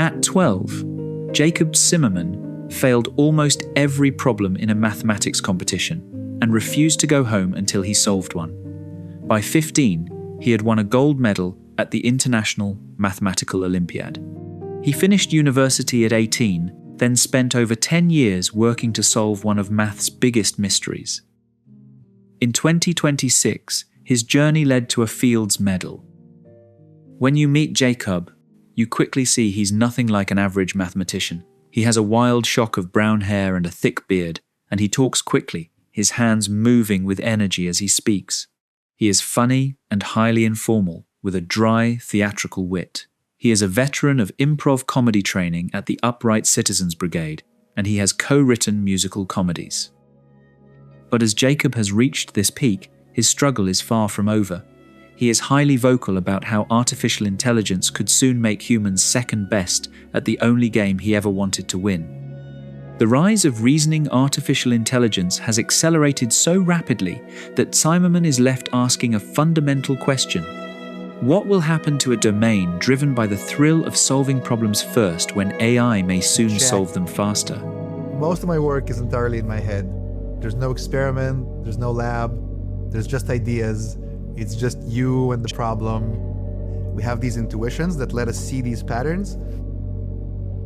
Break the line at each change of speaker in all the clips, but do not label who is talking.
At 12, Jacob Tsimerman failed almost every problem in a mathematics competition and refused to go home until he solved one. By 15, he had won a gold medal at the International Mathematical Olympiad. He finished university at 18, then spent over 10 years working to solve one of math's biggest mysteries. In 2026, his journey led to a Fields Medal. When you meet Jacob, you quickly see he's nothing like an average mathematician. He has a wild shock of brown hair and a thick beard, and he talks quickly, his hands moving with energy as he speaks. He is funny and highly informal, with a dry, theatrical wit. He is a veteran of improv comedy training at the Upright Citizens Brigade, and he has co-written musical comedies. But as Jacob has reached this peak, his struggle is far from over. He is highly vocal about how artificial intelligence could soon make humans second best at the only game he ever wanted to win. The rise of reasoning artificial intelligence has accelerated so rapidly that Tsimerman is left asking a fundamental question. What will happen to a domain driven by the thrill of solving problems first when AI may soon solve them faster?
Most of my work is entirely in my head. There's no experiment, there's no lab, there's just ideas. It's just you and the problem. We have these intuitions that let us see these patterns.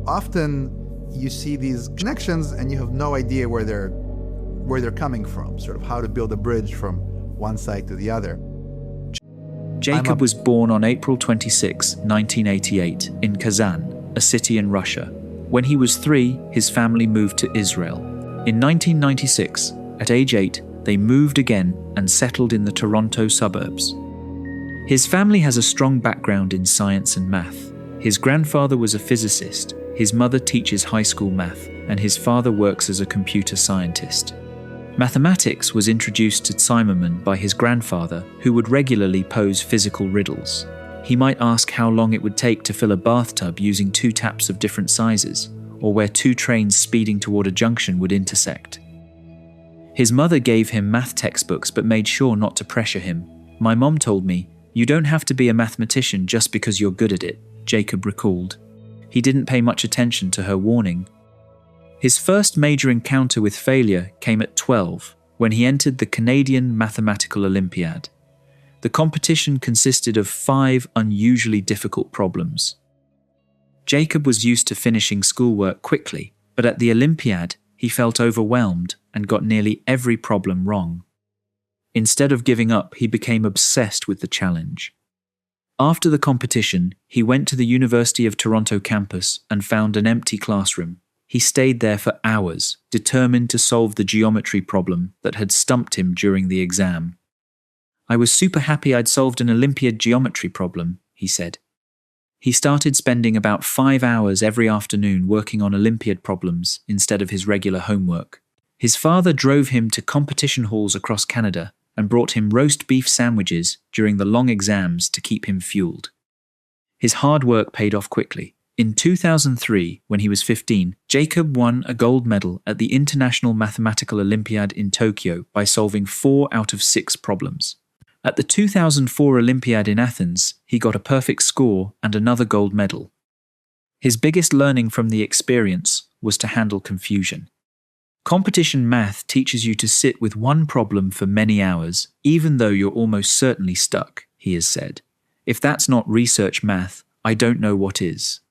Often you see these connections and you have no idea where they're coming from, sort of how to build a bridge from one side to the other.
Jacob was born on April 26, 1988, in Kazan, a city in Russia. When he was 3, his family moved to Israel. In 1996, at age 8, they moved again and settled in the Toronto suburbs. His family has a strong background in science and math. His grandfather was a physicist, his mother teaches high school math, and his father works as a computer scientist. Mathematics was introduced to Tsimerman by his grandfather, who would regularly pose physical riddles. He might ask how long it would take to fill a bathtub using 2 taps of different sizes, or where 2 trains speeding toward a junction would intersect. His mother gave him math textbooks but made sure not to pressure him. "My mom told me, you don't have to be a mathematician just because you're good at it," Jacob recalled. He didn't pay much attention to her warning. His first major encounter with failure came at 12, when he entered the Canadian Mathematical Olympiad. The competition consisted of 5 unusually difficult problems. Jacob was used to finishing schoolwork quickly, but at the Olympiad, he felt overwhelmed and got nearly every problem wrong. Instead of giving up, he became obsessed with the challenge. After the competition, he went to the University of Toronto campus and found an empty classroom. He stayed there for hours, determined to solve the geometry problem that had stumped him during the exam. "I was super happy I'd solved an Olympiad geometry problem," he said. He started spending about 5 hours every afternoon working on Olympiad problems instead of his regular homework. His father drove him to competition halls across Canada and brought him roast beef sandwiches during the long exams to keep him fueled. His hard work paid off quickly. In 2003, when he was 15, Jacob won a gold medal at the International Mathematical Olympiad in Tokyo by solving 4 out of 6 problems. At the 2004 Olympiad in Athens, he got a perfect score and another gold medal. His biggest learning from the experience was to handle confusion. Competition math teaches you to sit with one problem for many hours, even though you're almost certainly stuck, he has said. "If that's not research math, I don't know what is."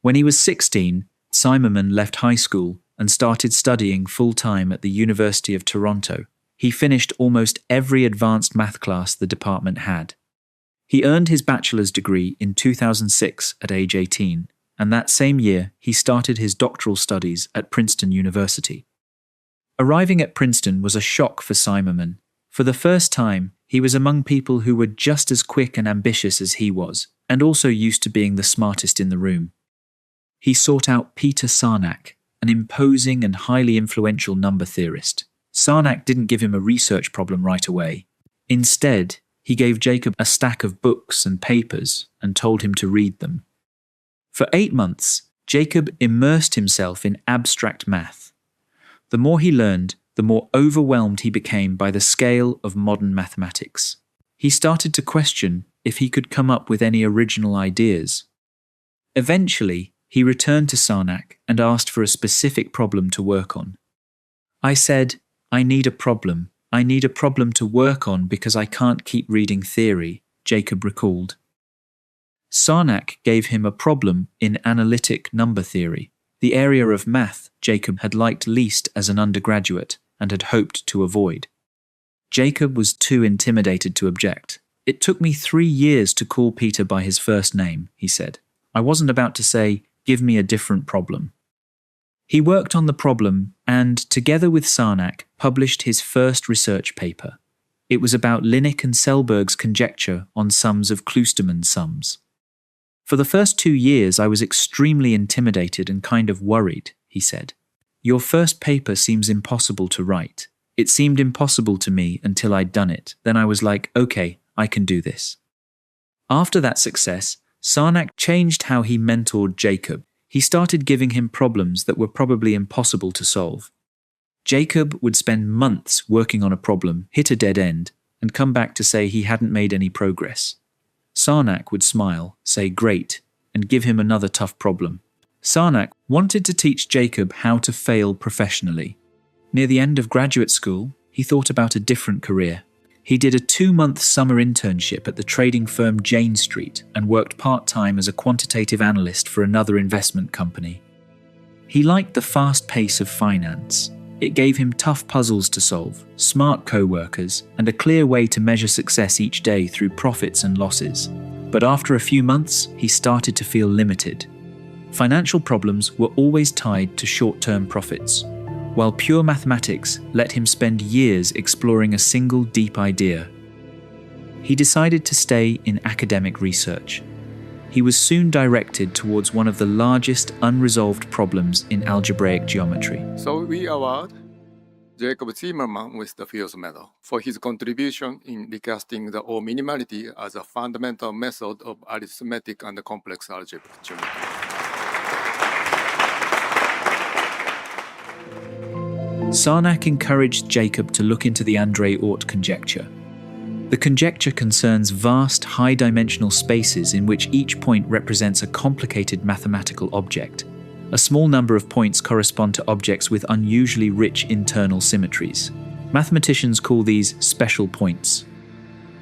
When he was 16, Tsimerman left high school and started studying full-time at the University of Toronto. He finished almost every advanced math class the department had. He earned his bachelor's degree in 2006 at age 18, and that same year he started his doctoral studies at Princeton University. Arriving at Princeton was a shock for Tsimerman. For the first time, he was among people who were just as quick and ambitious as he was, and also used to being the smartest in the room. He sought out Peter Sarnak, an imposing and highly influential number theorist. Sarnak didn't give him a research problem right away. Instead, he gave Jacob a stack of books and papers and told him to read them. For 8 months, Jacob immersed himself in abstract math. The more he learned, the more overwhelmed he became by the scale of modern mathematics. He started to question if he could come up with any original ideas. Eventually, He returned to Sarnak and asked for a specific problem to work on. I said, I need a problem. I need a problem to work on because I can't keep reading theory, Jacob recalled. Sarnak gave him a problem in analytic number theory, the area of math Jacob had liked least as an undergraduate and had hoped to avoid. Jacob was too intimidated to object. It took me 3 years to call Peter by his first name, he said. I wasn't about to say, give me a different problem. He worked on the problem and, together with Sarnak, published his first research paper. It was about Linnik and Selberg's conjecture on sums of Kloosterman sums. For the first 2 years, I was extremely intimidated and kind of worried, he said. Your first paper seems impossible to write. It seemed impossible to me until I'd done it. Then I was like, okay, I can do this. After that success, Sarnak changed how he mentored Jacob. He started giving him problems that were probably impossible to solve. Jacob would spend months working on a problem, hit a dead end, and come back to say he hadn't made any progress. Sarnak would smile, say great, and give him another tough problem. Sarnak wanted to teach Jacob how to fail professionally. Near the end of graduate school, he thought about a different career. He did a 2-month summer internship at the trading firm Jane Street and worked part-time as a quantitative analyst for another investment company. He liked the fast pace of finance. It gave him tough puzzles to solve, smart co-workers, and a clear way to measure success each day through profits and losses. But after a few months, he started to feel limited. Financial problems were always tied to short-term profits, while pure mathematics let him spend years exploring a single deep idea. He decided to stay in academic research. He was soon directed towards one of the largest unresolved problems in algebraic geometry.
So we award Jacob Tsimerman with the Fields Medal for his contribution in recasting the O minimality as a fundamental method of arithmetic and complex algebraic geometry.
Sarnak encouraged Jacob to look into the André-Oort conjecture. The conjecture concerns vast, high-dimensional spaces in which each point represents a complicated mathematical object. A small number of points correspond to objects with unusually rich internal symmetries. Mathematicians call these special points.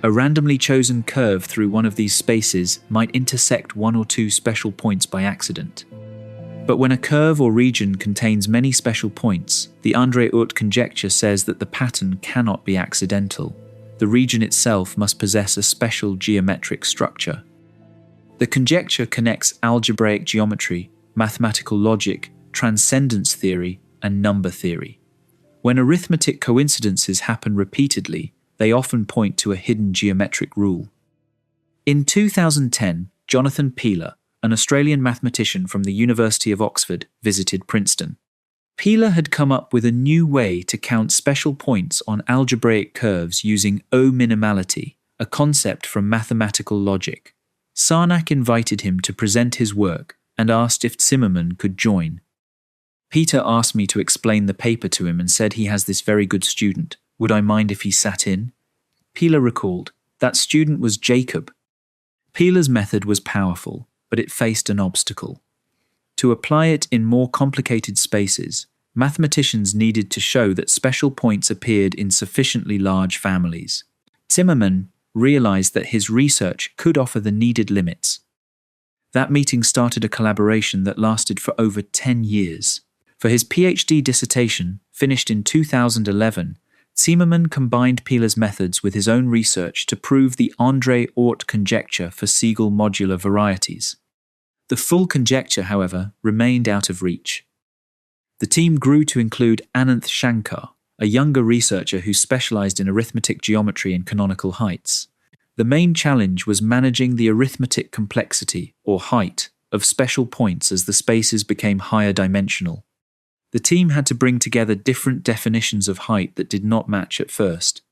A randomly chosen curve through one of these spaces might intersect one or two special points by accident. But when a curve or region contains many special points, the André-Oort conjecture says that the pattern cannot be accidental. The region itself must possess a special geometric structure. The conjecture connects algebraic geometry, mathematical logic, transcendence theory, and number theory. When arithmetic coincidences happen repeatedly, they often point to a hidden geometric rule. In 2010, Jonathan Peeler, an Australian mathematician from the University of Oxford, visited Princeton. Peeler had come up with a new way to count special points on algebraic curves using O minimality, a concept from mathematical logic. Sarnak invited him to present his work and asked if Tsimerman could join. Peter asked me to explain the paper to him and said he has this very good student. Would I mind if he sat in? Peeler recalled, that student was Jacob. Peeler's method was powerful, but it faced an obstacle. To apply it in more complicated spaces, mathematicians needed to show that special points appeared in sufficiently large families. Tsimerman realized that his research could offer the needed limits. That meeting started a collaboration that lasted for over 10 years. For his PhD dissertation, finished in 2011, Tsimerman combined Peeler's methods with his own research to prove the André-Oort conjecture for Siegel modular varieties. The full conjecture, however, remained out of reach. The team grew to include Ananth Shankar, a younger researcher who specialized in arithmetic geometry and canonical heights. The main challenge was managing the arithmetic complexity, or height, of special points as the spaces became higher dimensional. The team had to bring together different definitions of height that did not match at first.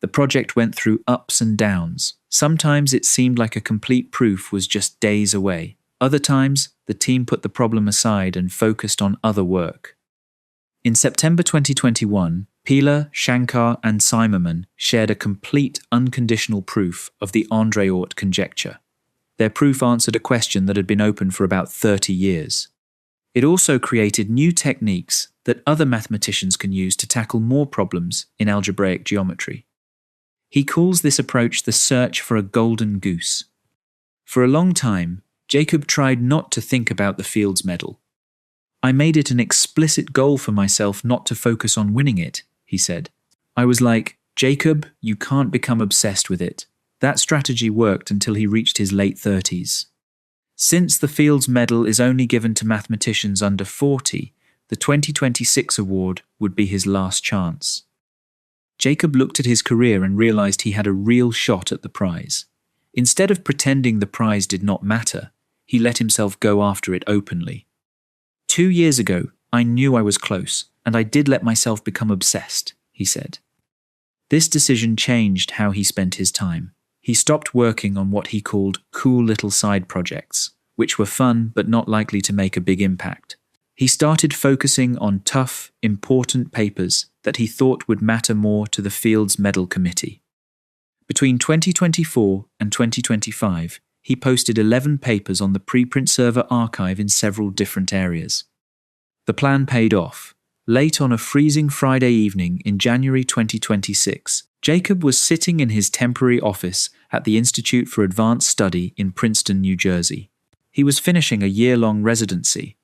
The project went through ups and downs. Sometimes it seemed like a complete proof was just days away. Other times, the team put the problem aside and focused on other work. In September 2021, Peeler, Shankar, and Tsimerman shared a complete unconditional proof of the André-Oort conjecture. Their proof answered a question that had been open for about 30 years. It also created new techniques that other mathematicians can use to tackle more problems in algebraic geometry. He calls this approach the search for a golden goose. For a long time, Jacob tried not to think about the Fields Medal. I made it an explicit goal for myself not to focus on winning it, he said. I was like, Jacob, you can't become obsessed with it. That strategy worked until he reached his late 30s. Since the Fields Medal is only given to mathematicians under 40, the 2026 award would be his last chance. Jacob looked at his career and realized he had a real shot at the prize. Instead of pretending the prize did not matter, he let himself go after it openly. 2 years ago, I knew I was close, and I did let myself become obsessed, he said. This decision changed how he spent his time. He stopped working on what he called cool little side projects, which were fun but not likely to make a big impact. He started focusing on tough, important papers that he thought would matter more to the Fields Medal Committee. Between 2024 and 2025, he posted 11 papers on the preprint server archive in several different areas. The plan paid off. Late on a freezing Friday evening in January 2026, Jacob was sitting in his temporary office at the Institute for Advanced Study in Princeton, New Jersey. He was finishing a year-long residency.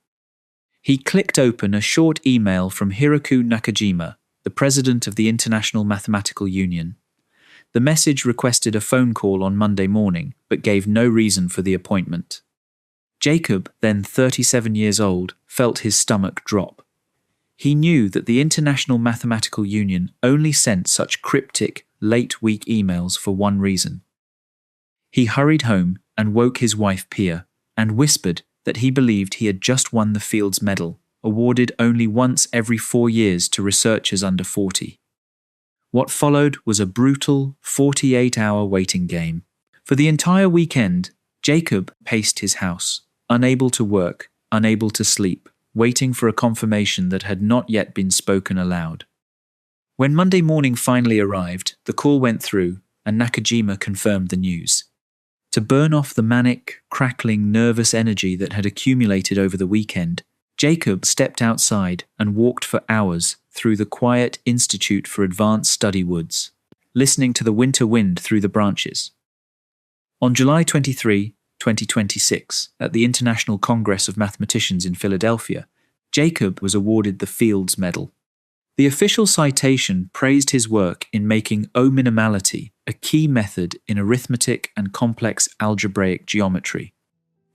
He clicked open a short email from Hiroku Nakajima, the president of the International Mathematical Union. The message requested a phone call on Monday morning, but gave no reason for the appointment. Jacob, then 37 years old, felt his stomach drop. He knew that the International Mathematical Union only sent such cryptic, late-week emails for one reason. He hurried home and woke his wife Pia, and whispered that he believed he had just won the Fields Medal, awarded only once every 4 years to researchers under 40. What followed was a brutal 48-hour waiting game. For the entire weekend, Jacob paced his house, unable to work, unable to sleep, waiting for a confirmation that had not yet been spoken aloud. When Monday morning finally arrived, the call went through and Nakajima confirmed the news. To burn off the manic, crackling, nervous energy that had accumulated over the weekend, Jacob stepped outside and walked for hours through the quiet Institute for Advanced Study woods, listening to the winter wind through the branches. On July 23, 2026, at the International Congress of Mathematicians in Philadelphia, Jacob was awarded the Fields Medal. The official citation praised his work in making O-minimality a key method in arithmetic and complex algebraic geometry.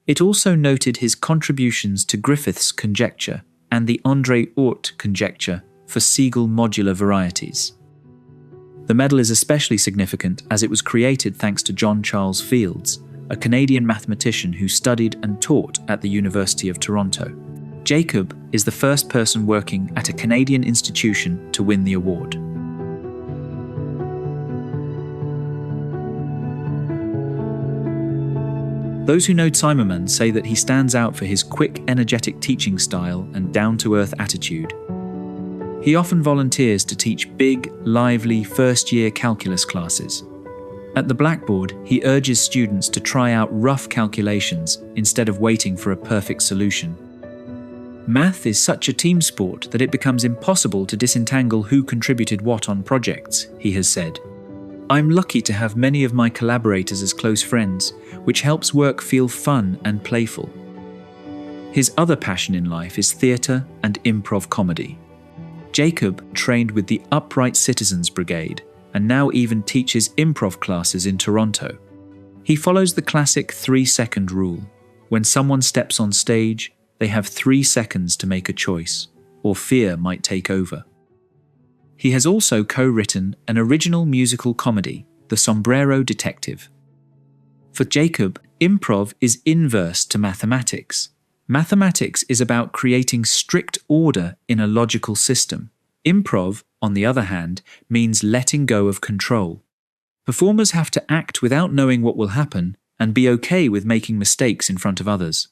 It also noted his contributions to Griffith's conjecture and the André-Oort conjecture for Siegel modular varieties. The medal is especially significant as it was created thanks to John Charles Fields, a Canadian mathematician who studied and taught at the University of Toronto. Jacob is the first person working at a Canadian institution to win the award. Those who know Tsimerman say that he stands out for his quick, energetic teaching style and down-to-earth attitude. He often volunteers to teach big, lively, first-year calculus classes. At the blackboard, he urges students to try out rough calculations instead of waiting for a perfect solution. Math is such a team sport that it becomes impossible to disentangle who contributed what on projects, he has said. I'm lucky to have many of my collaborators as close friends, which helps work feel fun and playful. His other passion in life is theatre and improv comedy. Jacob trained with the Upright Citizens Brigade and now even teaches improv classes in Toronto. He follows the classic 3-second rule. When someone steps on stage, they have 3 seconds to make a choice, or fear might take over. He has also co-written an original musical comedy, The Sombrero Detective. For Jacob, improv is inverse to mathematics. Mathematics is about creating strict order in a logical system. Improv, on the other hand, means letting go of control. Performers have to act without knowing what will happen and be okay with making mistakes in front of others.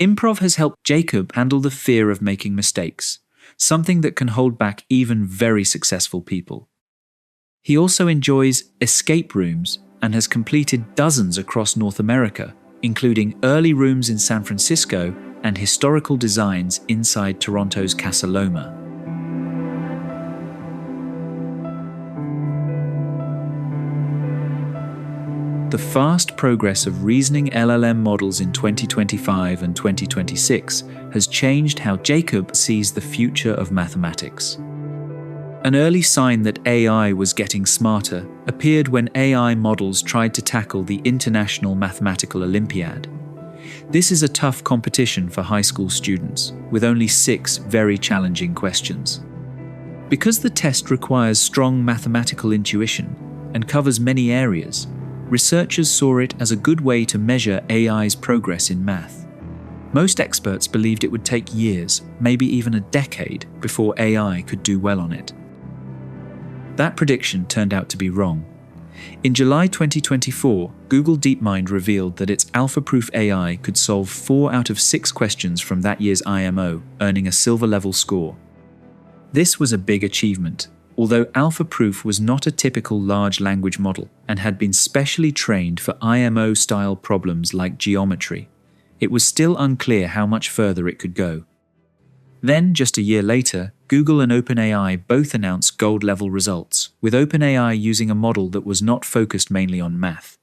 Improv has helped Jacob handle the fear of making mistakes, something that can hold back even very successful people. He also enjoys escape rooms and has completed dozens across North America, including early rooms in San Francisco and historical designs inside Toronto's Casa Loma. The fast progress of reasoning LLM models in 2025 and 2026 has changed how Jacob sees the future of mathematics. An early sign that AI was getting smarter appeared when AI models tried to tackle the International Mathematical Olympiad. This is a tough competition for high school students, with only 6 very challenging questions. Because the test requires strong mathematical intuition and covers many areas, researchers saw it as a good way to measure AI's progress in math. Most experts believed it would take years, maybe even a decade, before AI could do well on it. That prediction turned out to be wrong. In July 2024, Google DeepMind revealed that its alpha-proof AI could solve 4 out of 6 questions from that year's IMO, earning a silver-level score. This was a big achievement, although AlphaProof was not a typical large language model and had been specially trained for IMO-style problems like geometry. It was still unclear how much further it could go. Then, just a year later, Google and OpenAI both announced gold-level results, with OpenAI using a model that was not focused mainly on math.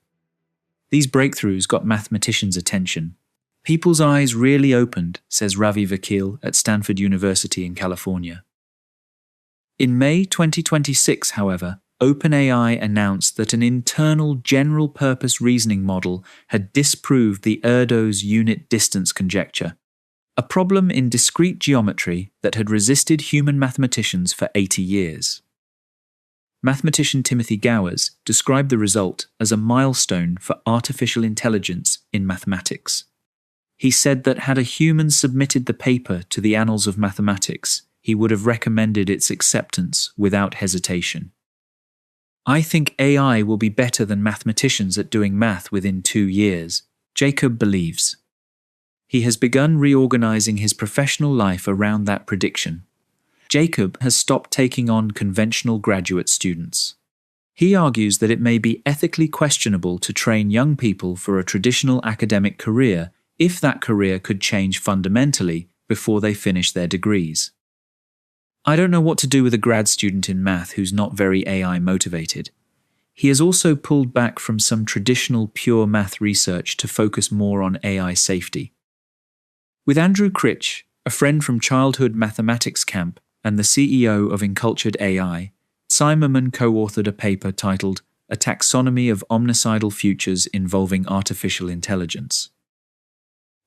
These breakthroughs got mathematicians' attention. People's eyes really opened, says Ravi Vakil at Stanford University in California. In May 2026, however, OpenAI announced that an internal general-purpose reasoning model had disproved the Erdo's unit distance conjecture, a problem in discrete geometry that had resisted human mathematicians for 80 years. Mathematician Timothy Gowers described the result as a milestone for artificial intelligence in mathematics. He said that had a human submitted the paper to the Annals of Mathematics, he would have recommended its acceptance without hesitation. I think AI will be better than mathematicians at doing math within 2 years, Jacob believes. He has begun reorganizing his professional life around that prediction. Jacob has stopped taking on conventional graduate students. He argues that it may be ethically questionable to train young people for a traditional academic career if that career could change fundamentally before they finish their degrees. I don't know what to do with a grad student in math who's not very AI motivated. He has also pulled back from some traditional pure math research to focus more on AI safety. With Andrew Critch, a friend from childhood mathematics camp and the CEO of Encultured AI, Tsimerman co-authored a paper titled A Taxonomy of Omnicidal Futures Involving Artificial Intelligence.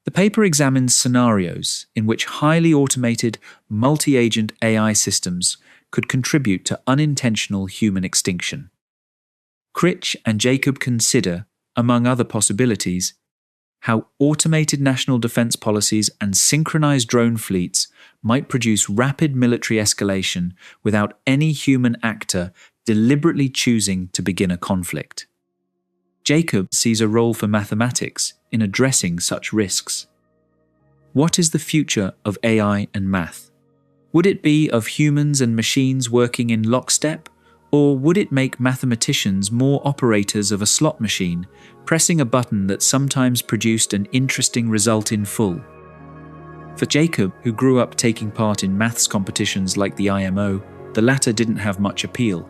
The paper examines scenarios in which highly automated, multi-agent AI systems could contribute to unintentional human extinction. Critch and Jacob consider, among other possibilities, how automated national defense policies and synchronized drone fleets might produce rapid military escalation without any human actor deliberately choosing to begin a conflict. Jacob sees a role for mathematics in addressing such risks. What is the future of AI and math? Would it be of humans and machines working in lockstep, or would it make mathematicians more operators of a slot machine, pressing a button that sometimes produced an interesting result in full? For Jacob, who grew up taking part in maths competitions like the IMO, the latter didn't have much appeal.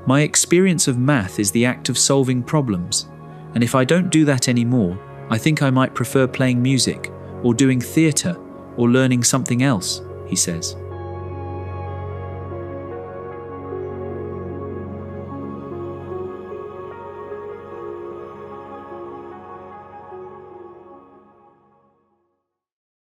My experience of math is the act of solving problems, and if I don't do that anymore, I think I might prefer playing music, or doing theatre, or learning something else, he says.